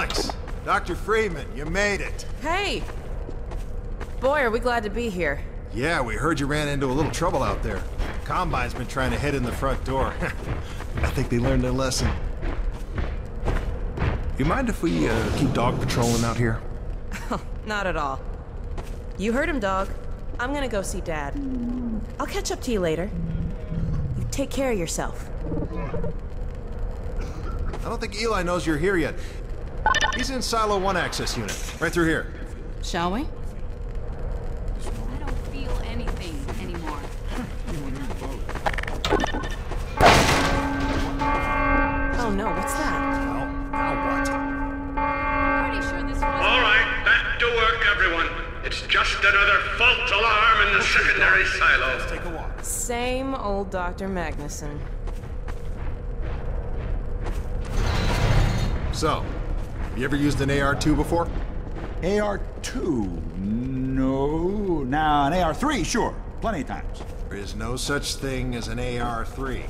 Alex! Dr. Freeman, you made it. Hey! Boy, are we glad to be here. Yeah, we heard you ran into a little trouble out there. Combine's been trying to head in the front door. I think they learned their lesson. You mind if we keep dog patrolling out here? Not at all. You heard him, dog. I'm gonna go see Dad. I'll catch up to you later. You take care of yourself. I don't think Eli knows you're here yet. He's in Silo 1 access unit, right through here. Shall we? I don't feel anything anymore. Oh no, what's that? Well, now what? I'm pretty sure this was... All right, back to work, everyone. It's just another false alarm in the secondary silo. Let's take a walk. Same old Dr. Magnuson. So, you ever used an AR-2 before? AR-2? No. Now, an AR-3, sure. Plenty of times. There is no such thing as an AR-3.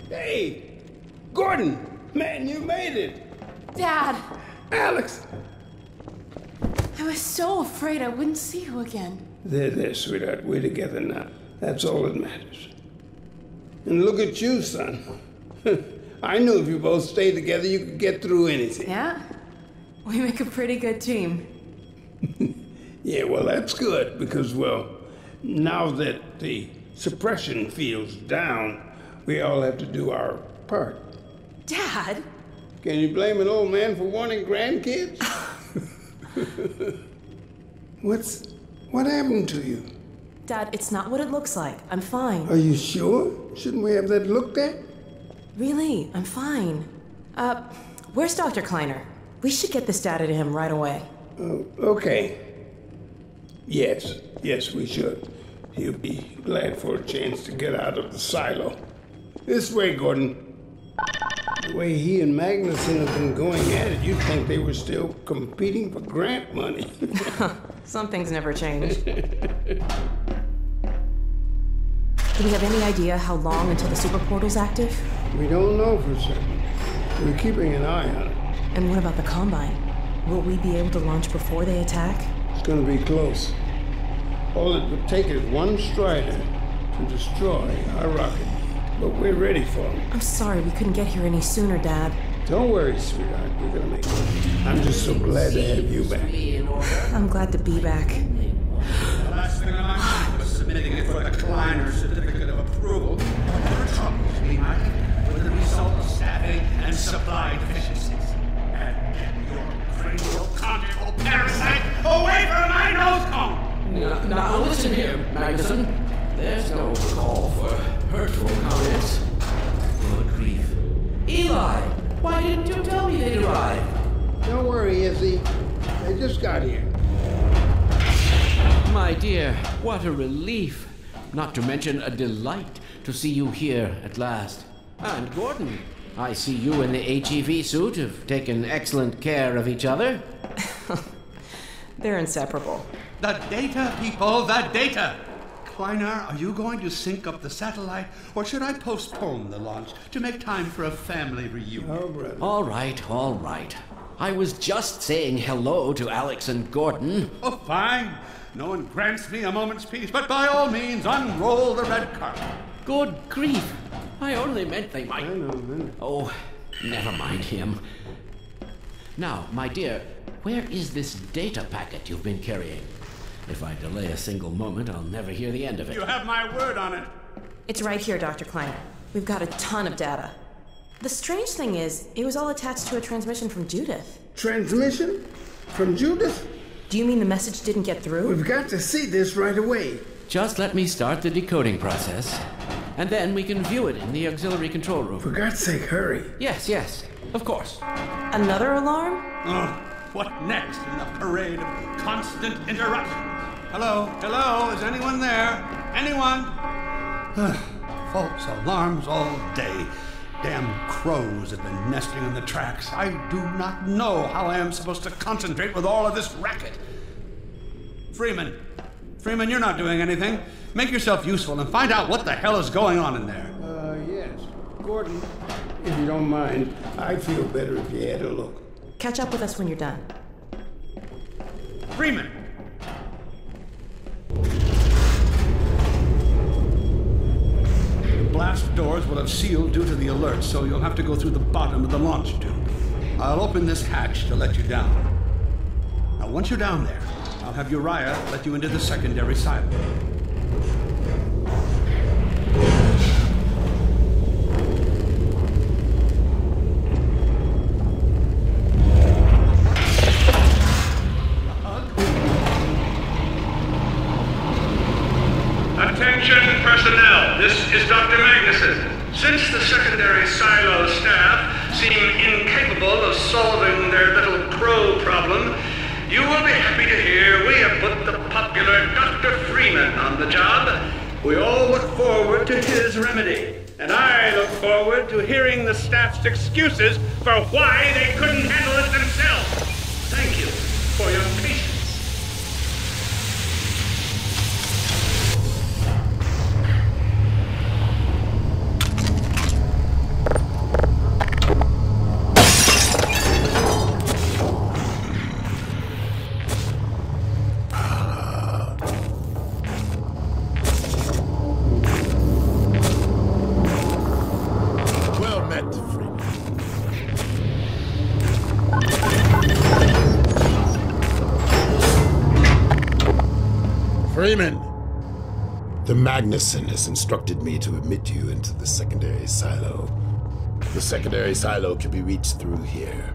Hey, Gordon, man, you made it. Dad! Alex. I was so afraid I wouldn't see you again. There, sweetheart. We're together now. That's all that matters. And look at you, son. I knew if you both stayed together, you could get through anything. Yeah? We make a pretty good team. Yeah, well, that's good, because, well, now that the suppression field's down, we all have to do our part. Dad? Can you blame an old man for wanting grandkids? What happened to you? Dad, it's not what it looks like. I'm fine. Are you sure? Shouldn't we have that looked at? Really, I'm fine. Where's Dr. Kleiner? We should get this data to him right away. Oh, okay. Yes, we should. He'll be glad for a chance to get out of the silo. This way, Gordon. The way he and Magnuson have been going at it, you'd think they were still competing for grant money. Some things never change. Do we have any idea how long until the super portal's active? We don't know for certain. We're keeping an eye on it. And what about the Combine? Will we be able to launch before they attack? It's gonna be close. All it would take is one Strider to destroy our rocket. But we're ready for them. I'm sorry we couldn't get here any sooner, Dad. Don't worry, sweetheart. We're gonna make it. I'm just so glad to have you back. I'm glad to be back. The last thing on my mind was submitting it for the Kleiner certificate of approval. There are troubles being with the result of staffing and supply deficiencies. And get your cranial conjugal parasite away from my nose cone! Now listen here, Magnuson. There's no call for hurtful comments. Good grief. Eli, why didn't you tell me they'd arrived? Don't worry, Izzy. They just got here. My dear, what a relief. Not to mention a delight to see you here at last. And Gordon, I see you in the HEV suit have taken excellent care of each other. They're inseparable. The data, people, the data! Kleiner, are you going to sync up the satellite, or should I postpone the launch to make time for a family reunion? Oh, brother. All right. I was just saying hello to Alex and Gordon. Oh, fine. No one grants me a moment's peace, but by all means, unroll the red carpet. Good grief. I only meant they might... I know. Oh, never mind him. Now, my dear, where is this data packet you've been carrying? If I delay a single moment, I'll never hear the end of it. You have my word on it. It's right here, Dr. Kleiner. We've got a ton of data. The strange thing is, it was all attached to a transmission from Judith. Transmission? From Judith? Do you mean the message didn't get through? We've got to see this right away. Just let me start the decoding process, and then we can view it in the auxiliary control room. For God's sake, hurry. Yes, of course. Another alarm? Oh, what next in the parade of constant interruptions? Hello, is anyone there? Anyone? False alarms all day. Damn crows have been nesting in the tracks. I do not know how I am supposed to concentrate with all of this racket. Freeman, Freeman, you're not doing anything. Make yourself useful and find out what the hell is going on in there. Yes. Gordon, if you don't mind, I'd feel better if you had a look. Catch up with us when you're done. Freeman! The blast doors will have sealed due to the alert, so you'll have to go through the bottom of the launch tube. I'll open this hatch to let you down. Now, once you're down there, I'll have Uriah let you into the secondary silo. Attention personnel, this is Dr. Magnuson. Since the secondary silo staff seem incapable of solving their little crow problem, you will be happy to hear we have put the popular Dr. Freeman on the job. We all look forward to his remedy, and I look forward to hearing the staff's excuses for why they couldn't handle it themselves. Thank you for your patience. Freeman! The Magnuson has instructed me to admit you into the secondary silo. The secondary silo can be reached through here.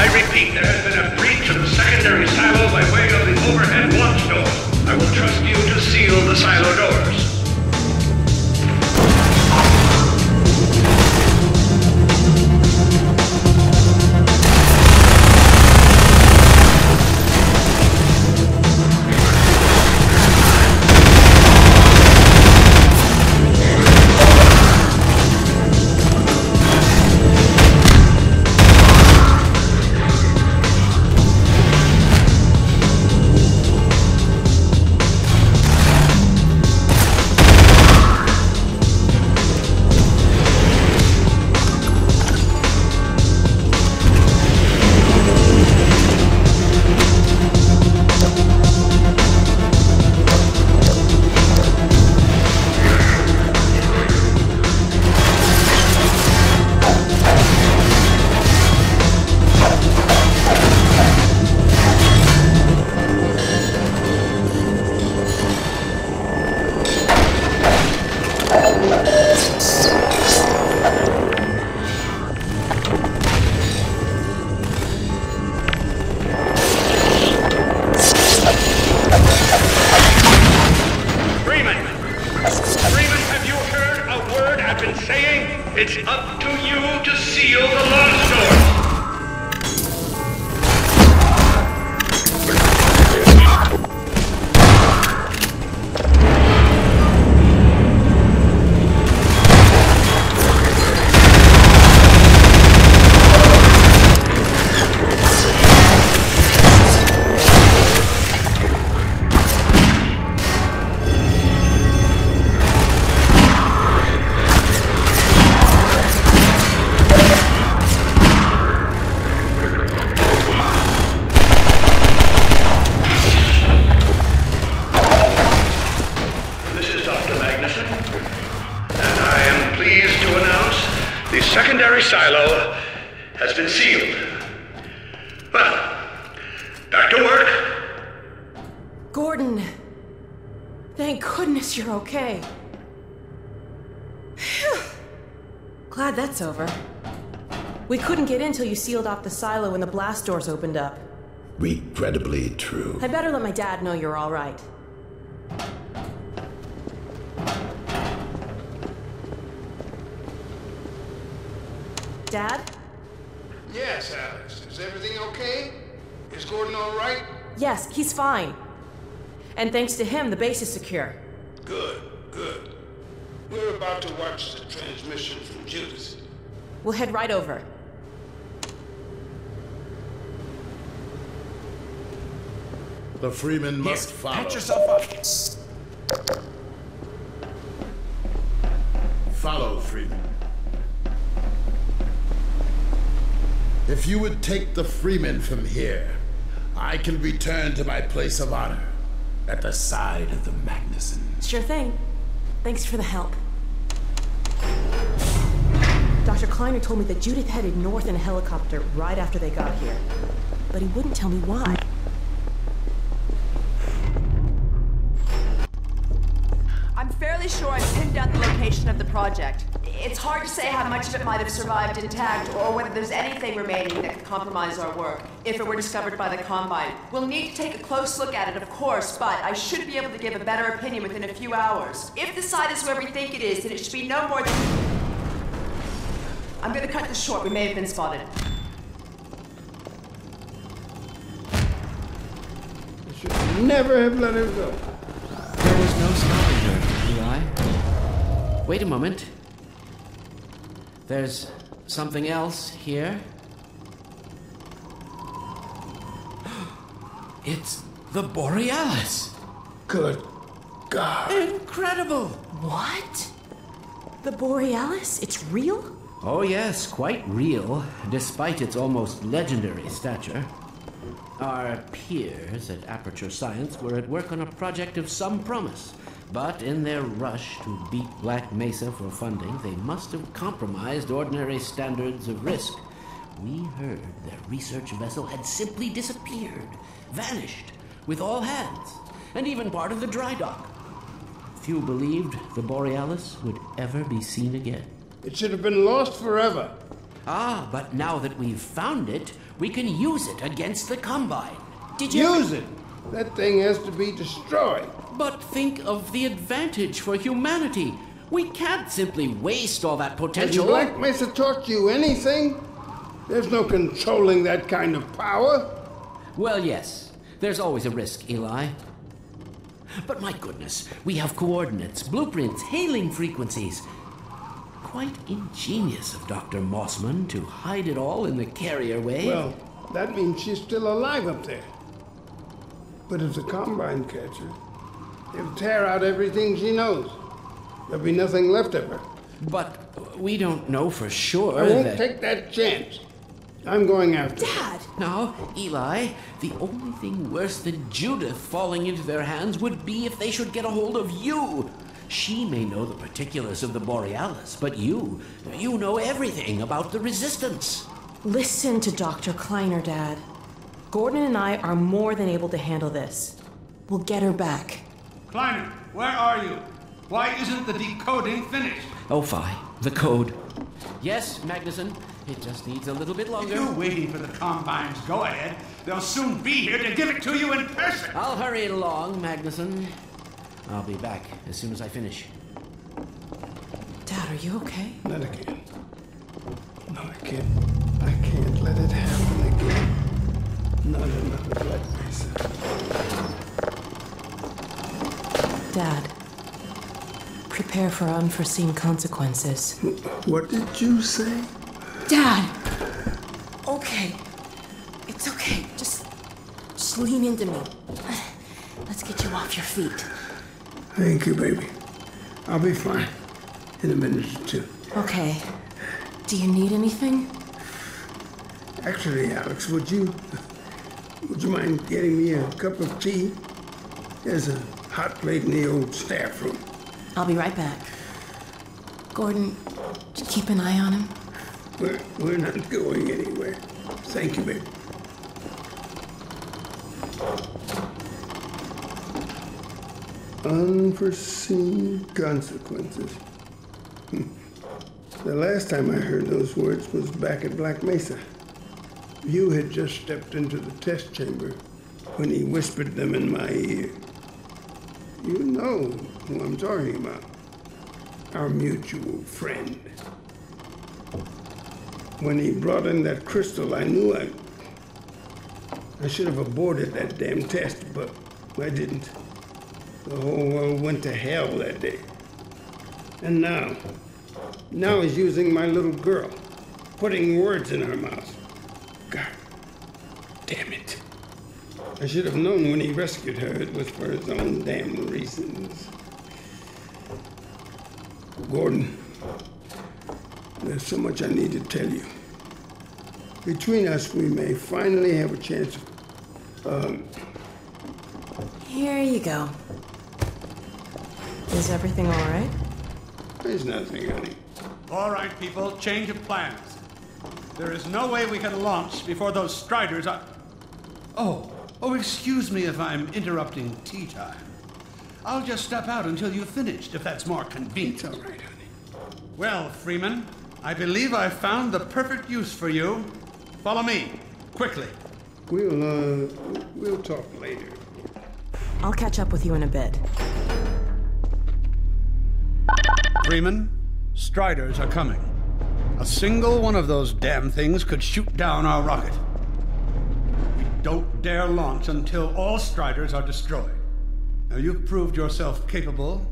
I repeat, there has been a breach of the secondary silo by way of the overhead launch door. I will trust you to seal the silo doors. It's up to you to seal the launch door. The secondary silo has been sealed. Well, back to work. Gordon, thank goodness you're okay. Phew. Glad that's over. We couldn't get in till you sealed off the silo when the blast doors opened up. Regrettably true. I better let my dad know you're all right. Dad? Yes, Alex. Is everything okay? Is Gordon all right? Yes, he's fine. And thanks to him, the base is secure. Good, good. We're about to watch the transmission from Judith. We'll head right over. The Freeman must follow. Patch yourself up. Follow, Freeman. If you would take the Freeman from here, I can return to my place of honor at the side of the Magnuson. Sure thing. Thanks for the help. Dr. Kleiner told me that Judith headed north in a helicopter right after they got here. But he wouldn't tell me why. I'm fairly sure I've pinned down the location of the project. It's hard to say how much of it might have survived intact, or whether there's anything remaining that could compromise our work, if it were discovered by the Combine. We'll need to take a close look at it, of course, but I should be able to give a better opinion within a few hours. If the site is where we think it is, then it should be no more than... I'm gonna cut this short. We may have been spotted. I should never have let him go. There was no stopping her, Eli. Wait a moment. There's something else here. It's the Borealis. Good God. Incredible! What? The Borealis? It's real? Oh yes, quite real, despite its almost legendary stature. Our peers at Aperture Science were at work on a project of some promise, but in their rush to beat Black Mesa for funding, they must have compromised ordinary standards of risk. We heard their research vessel had simply disappeared, vanished, with all hands, and even part of the dry dock. Few believed the Borealis would ever be seen again. It should have been lost forever. Ah, but now that we've found it, we can use it against the Combine. Did you Use it! That thing has to be destroyed. But think of the advantage for humanity. We can't simply waste all that Has potential. Black Mesa taught you anything? There's no controlling that kind of power. Well, yes. There's always a risk, Eli. But my goodness, we have coordinates, blueprints, hailing frequencies. Quite ingenious of Dr. Mossman to hide it all in the carrier wave. Well, that means she's still alive up there. But if the Combine catch her, they'll tear out everything she knows. There'll be nothing left of her. But we don't know for sure I won't that... take that chance. I'm going after her. Dad! Now, Eli, the only thing worse than Judith falling into their hands would be if they should get a hold of you. She may know the particulars of the Borealis, but you know everything about the Resistance. Listen to Dr. Kleiner, Dad. Gordon and I are more than able to handle this. We'll get her back. Kleiner, where are you? Why isn't the decoding finished? Oh, fine. The code. Yes, Magnuson. It just needs a little bit If longer. you're waiting for the Combine's go-ahead, they'll soon be here to give it to you in person. I'll hurry it along, Magnuson. I'll be back as soon as I finish. Dad, are you okay? Not again. No, I can't let it happen again. Not another Black Mesa. Dad, prepare for unforeseen consequences. What did you say? Dad! Okay. It's okay. Just lean into me. Let's get you off your feet. Thank you, baby. I'll be fine in a minute or two. Okay. Do you need anything? Actually, Alex, would you mind getting me a cup of tea? There's a hot plate in the old staff room. I'll be right back. Gordon, just keep an eye on him. We're not going anywhere. Thank you, baby. Unforeseen consequences. The last time I heard those words was back at Black Mesa. You had just stepped into the test chamber when he whispered them in my ear. You know who I'm talking about. Our mutual friend. When he brought in that crystal, I knew I should have aborted that damn test, but I didn't. The whole world went to hell that day. And now he's using my little girl, putting words in her mouth. God damn it. I should have known when he rescued her it was for his own damn reasons. Gordon, there's so much I need to tell you. Between us, we may finally have a chance of, Here you go. Is everything all right? There's nothing, honey. All right, people, change of plans. There is no way we can launch before those Striders are... Oh, excuse me if I'm interrupting tea time. I'll just step out until you've finished, if that's more convenient. It's all right, honey. Well, Freeman, I believe I've found the perfect use for you. Follow me, quickly. We'll talk later. I'll catch up with you in a bit. Freeman, Striders are coming. A single one of those damn things could shoot down our rocket. We don't dare launch until all Striders are destroyed. Now, you've proved yourself capable,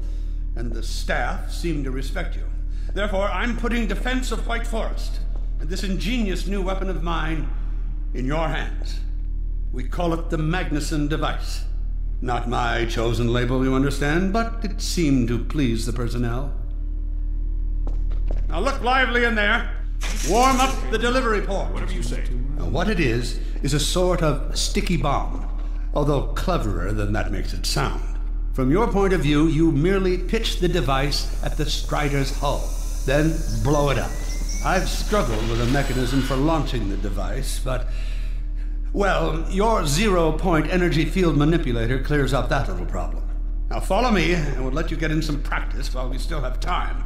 and the staff seem to respect you. Therefore, I'm putting defense of White Forest and this ingenious new weapon of mine in your hands. We call it the Magnuson device. Not my chosen label, you understand, but it seemed to please the personnel. Now look lively in there. Warm up the delivery port. Whatever you say. Now what it is a sort of sticky bomb, although cleverer than that makes it sound. From your point of view, you merely pitch the device at the Strider's hull, then blow it up. I've struggled with a mechanism for launching the device, but... well, your zero-point energy field manipulator clears up that little problem. Now follow me, and we'll let you get in some practice while we still have time.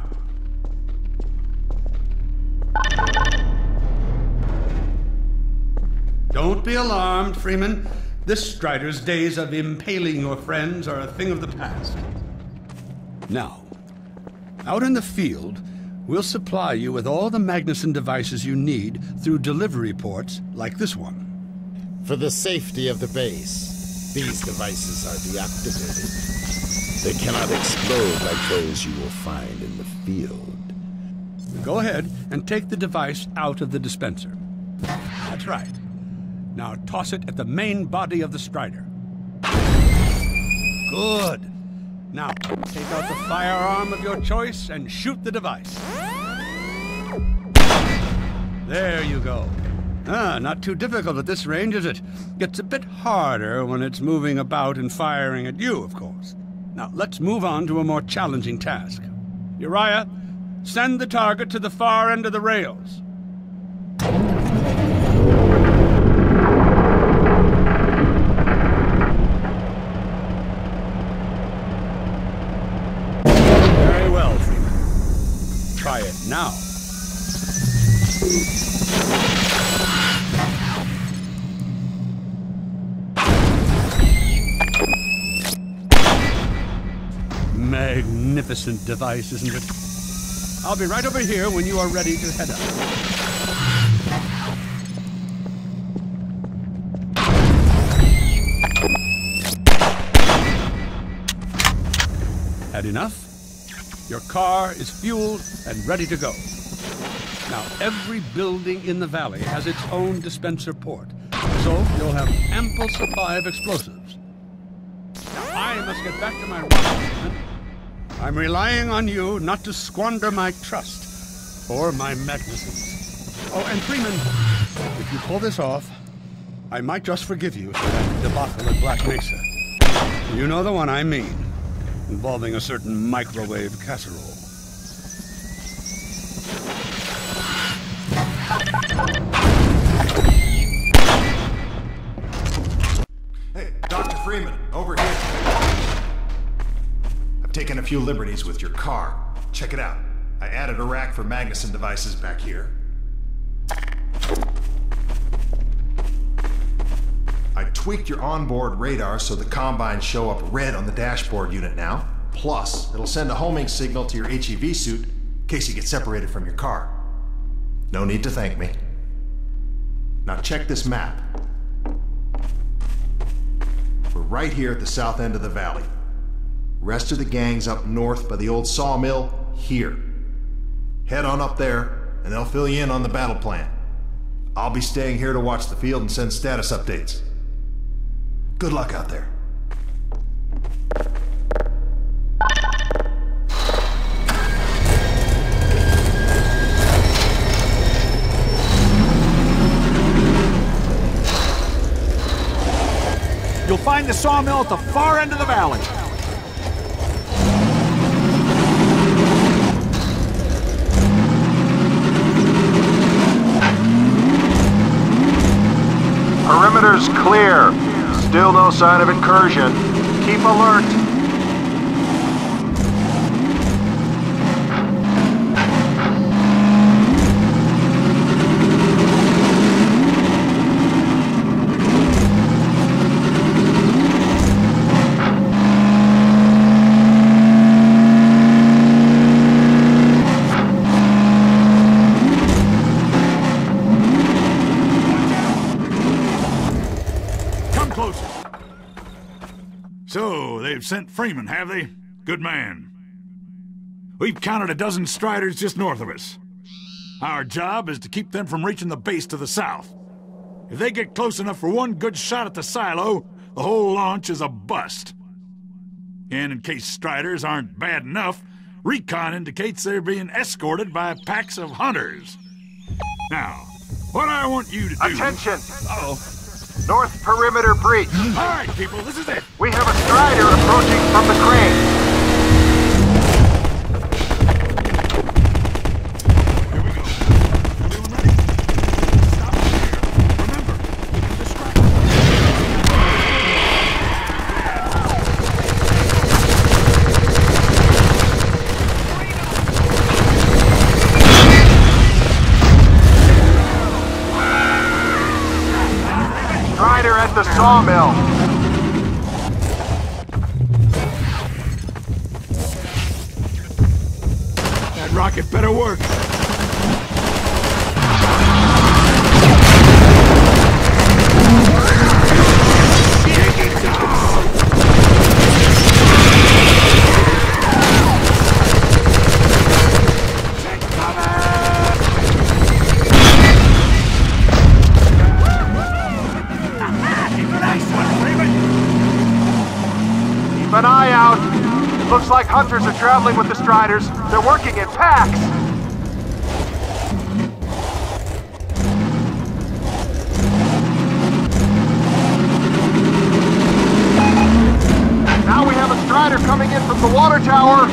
Don't be alarmed, Freeman. This Strider's days of impaling your friends are a thing of the past. Now, out in the field, we'll supply you with all the Magnuson devices you need through delivery ports like this one. For the safety of the base, these devices are deactivated. They cannot explode like those you will find in the field. Go ahead and take the device out of the dispenser. That's right. Now toss it at the main body of the Strider. Good. Now, take out the firearm of your choice and shoot the device. There you go. Not too difficult at this range, is it? Gets a bit harder when it's moving about and firing at you, of course. Now, let's move on to a more challenging task. Uriah, send the target to the far end of the rails. Very well, Freeman. Try it now. Magnificent device, isn't it? I'll be right over here when you are ready to head up. Had enough? Your car is fueled and ready to go. Now, every building in the valley has its own dispenser port, so you'll have ample supply of explosives. Now, I must get back to my rocket. I'm relying on you not to squander my trust or my Magnusons. Oh, and Freeman, if you pull this off, I might just forgive you for that debacle at Black Mesa. You know the one I mean, involving a certain microwave casserole. Hey, Dr. Freeman, over here. I've taken a few liberties with your car. Check it out. I added a rack for Magnuson devices back here. I tweaked your onboard radar so the combines show up red on the dashboard unit now. Plus, it'll send a homing signal to your HEV suit in case you get separated from your car. No need to thank me. Now check this map. We're right here at the south end of the valley. Rest of the gang's up north by the old sawmill here. Head on up there, and they'll fill you in on the battle plan. I'll be staying here to watch the field and send status updates. Good luck out there. You'll find the sawmill at the far end of the valley. Perimeter's clear. Still no sign of incursion. Keep alert. So, they've sent Freeman, have they? Good man. We've counted a dozen Striders just north of us. Our job is to keep them from reaching the base to the south. If they get close enough for one good shot at the silo, the whole launch is a bust. And in case Striders aren't bad enough, recon indicates they're being escorted by packs of hunters. Now, what I want you to do... Attention! Uh-oh. North perimeter breach. All right, people, this is it. We have a Strider approaching from the crane. Here we go. Everyone ready? Stop here. Remember, keep them distracted. the sawmill. That rocket better work. Keep an eye out. It looks like hunters are traveling with the Striders. They're working in packs. Now we have a Strider coming in from the water tower.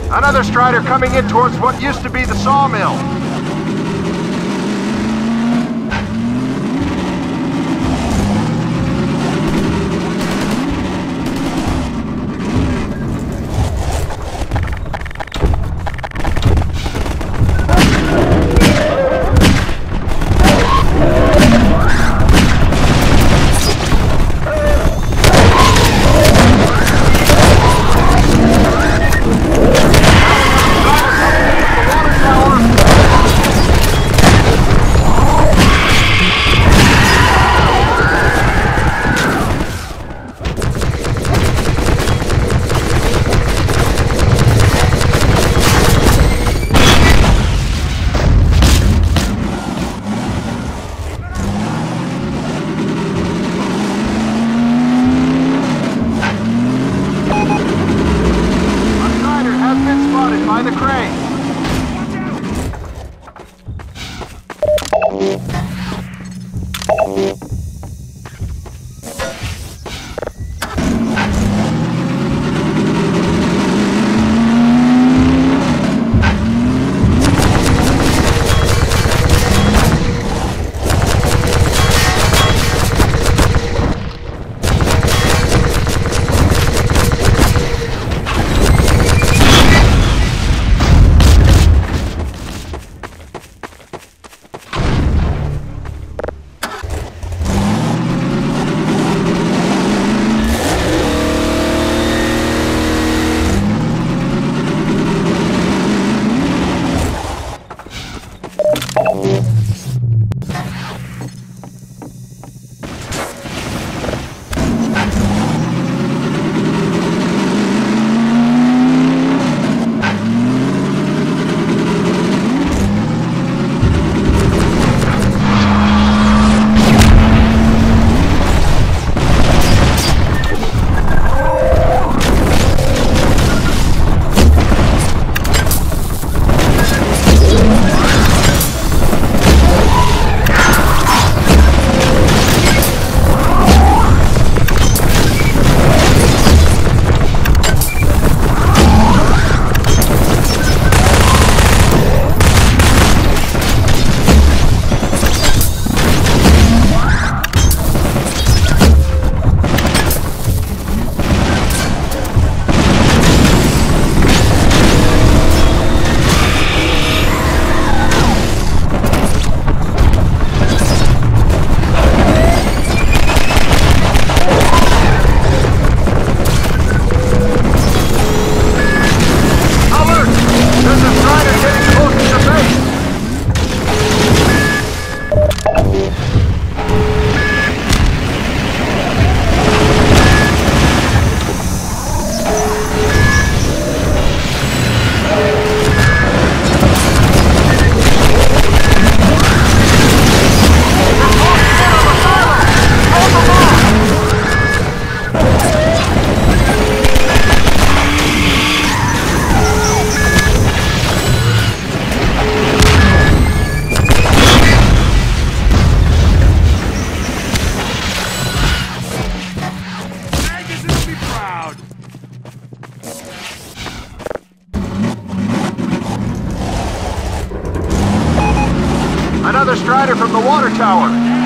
Another Strider coming in towards what used to be the sawmill. tower.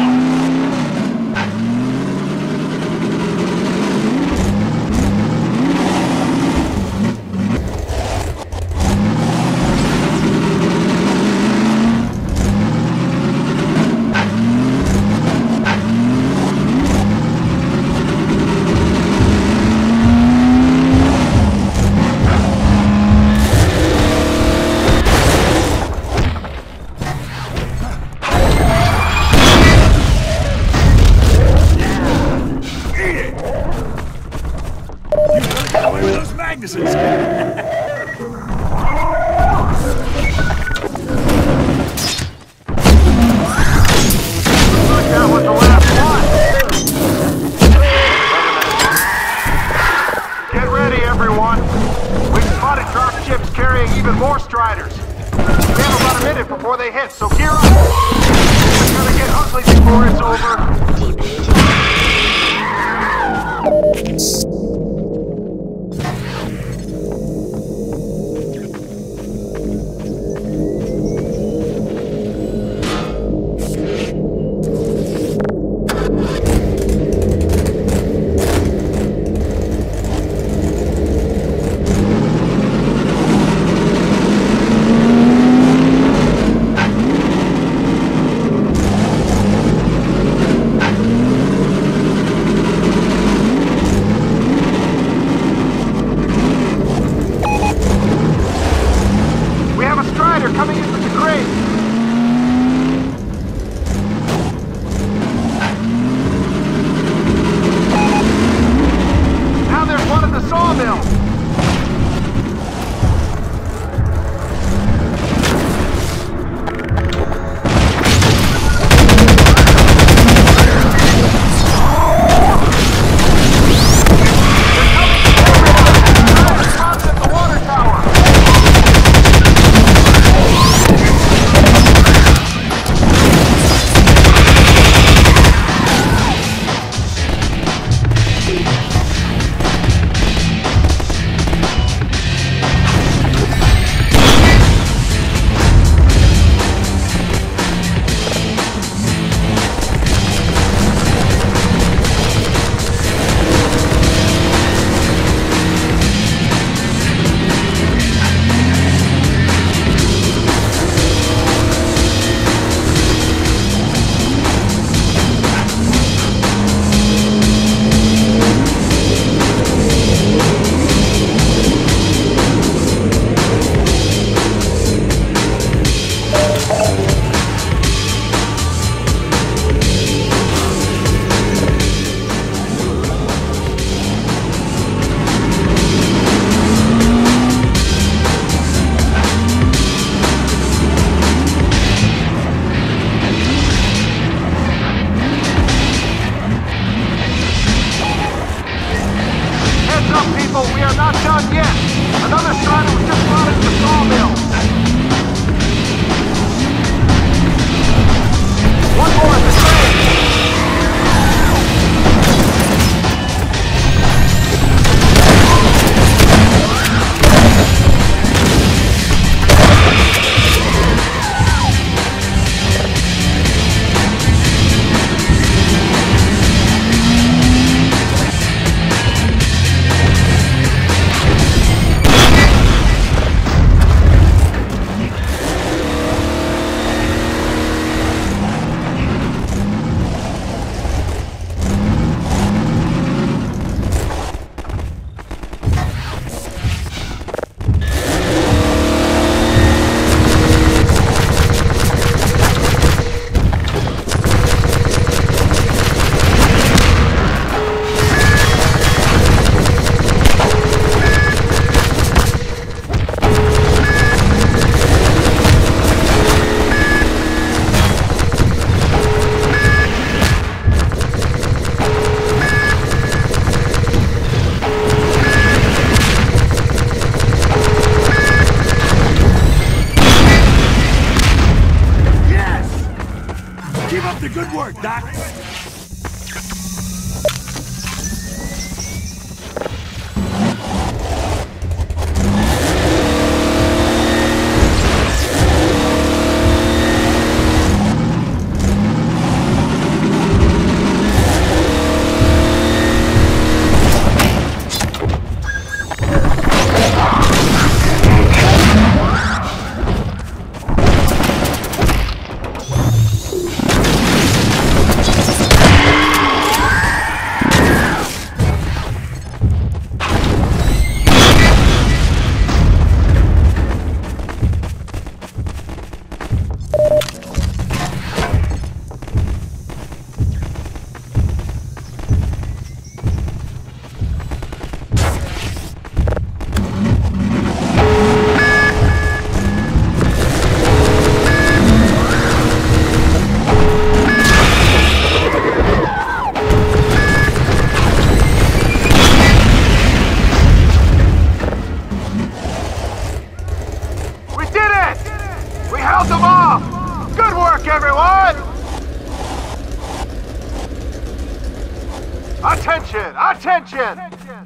Attention! Attention!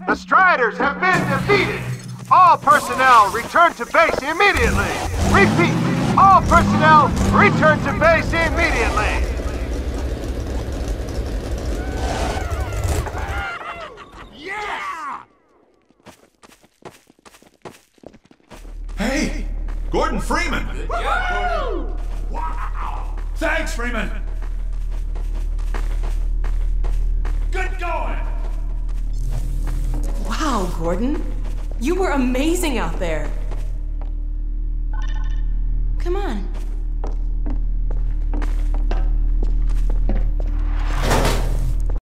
The Striders have been defeated! All personnel return to base immediately! Repeat! All personnel return to base immediately! Yeah! Hey! Gordon Freeman! Good job, Gordon. Wow! Thanks, Freeman! Good going! Wow, Gordon. You were amazing out there. Come on.